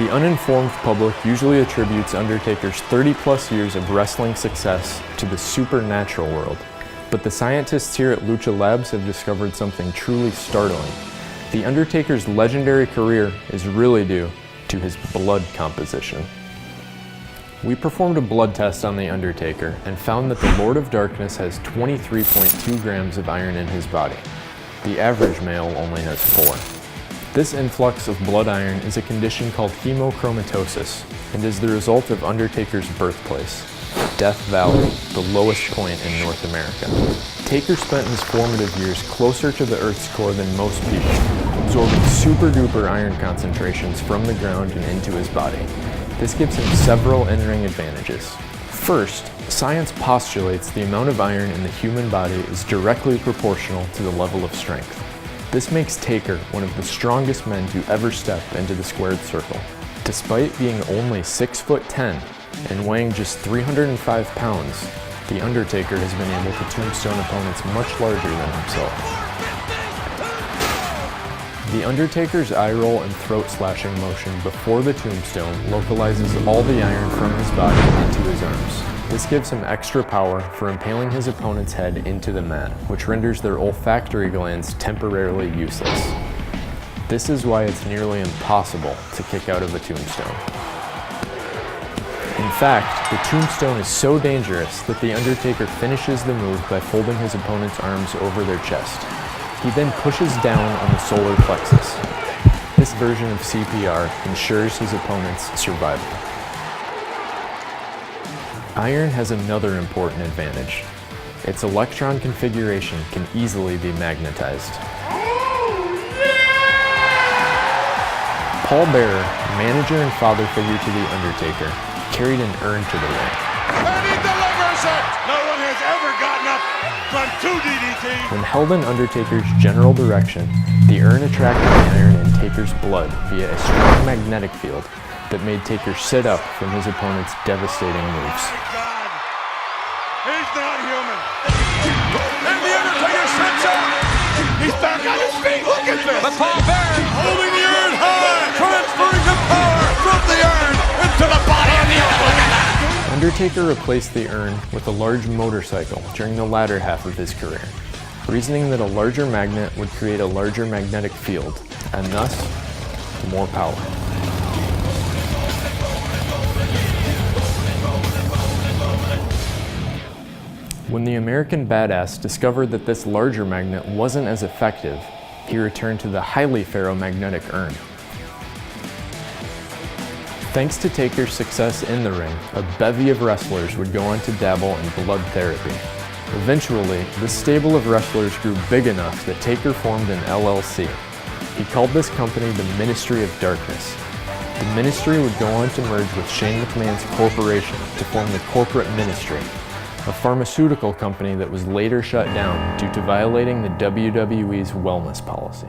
The uninformed public usually attributes Undertaker's 30-plus years of wrestling success to the supernatural world, but the scientists here at Lucha Labs have discovered something truly startling. The Undertaker's legendary career is really due to his blood composition. We performed a blood test on The Undertaker and found that the Lord of Darkness has 23.2 grams of iron in his body. The average male only has 4. This influx of blood iron is a condition called hemochromatosis and is the result of Undertaker's birthplace, Death Valley, the lowest point in North America. Taker spent his formative years closer to the Earth's core than most people, absorbing super-duper iron concentrations from the ground and into his body. This gives him several in-ring advantages. First, science postulates the amount of iron in the human body is directly proportional to the level of strength. This makes Taker one of the strongest men to ever step into the squared circle. Despite being only 6'10" and weighing just 305 pounds, The Undertaker has been able to tombstone opponents much larger than himself. The Undertaker's eye roll and throat slashing motion before the tombstone localizes all the iron from his body into his arms. This gives him extra power for impaling his opponent's head into the mat, which renders their olfactory glands temporarily useless. This is why it's nearly impossible to kick out of a tombstone. In fact, the tombstone is so dangerous that The Undertaker finishes the move by folding his opponent's arms over their chest. He then pushes down on the solar plexus. This version of CPR ensures his opponent's survival. Iron has another important advantage. Its electron configuration can easily be magnetized. Paul Bearer, manager and father figure to The Undertaker, carried an urn to the ring. And he delivers it! No one has ever gotten up from 2 DDTs. When held in Undertaker's general direction, the urn attracted the iron in Taker's blood via a strong magnetic field that made Taker sit up from his opponent's devastating moves. God, he's not human. And The Undertaker sits up. He's back on his feet. Look at this. But Paul Bearer holding the urn high, transferring the power from the urn into the body of the Undertaker. Undertaker replaced the urn with a large motorcycle during the latter half of his career, reasoning that a larger magnet would create a larger magnetic field, and thus, more power. When the American Badass discovered that this larger magnet wasn't as effective, he returned to the highly ferromagnetic urn. Thanks to Taker's success in the ring, a bevy of wrestlers would go on to dabble in blood therapy. Eventually, this stable of wrestlers grew big enough that Taker formed an LLC. He called this company the Ministry of Darkness. The ministry would go on to merge with Shane McMahon's corporation to form the Corporate Ministry, a pharmaceutical company that was later shut down due to violating the WWE's wellness policy.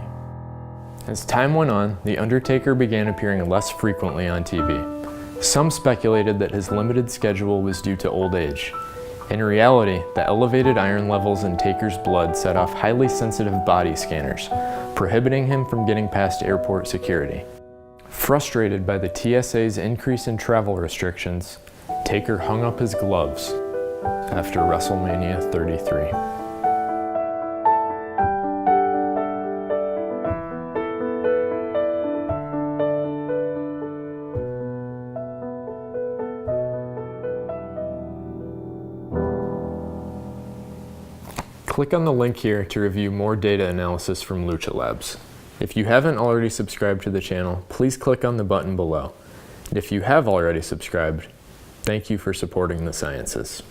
As time went on, The Undertaker began appearing less frequently on TV. Some speculated that his limited schedule was due to old age. In reality, the elevated iron levels in Taker's blood set off highly sensitive body scanners, prohibiting him from getting past airport security. Frustrated by the TSA's increase in travel restrictions, Taker hung up his gloves after WrestleMania 33. Click on the link here to review more data analysis from Lucha Labs. If you haven't already subscribed to the channel, please click on the button below. And if you have already subscribed, thank you for supporting the sciences.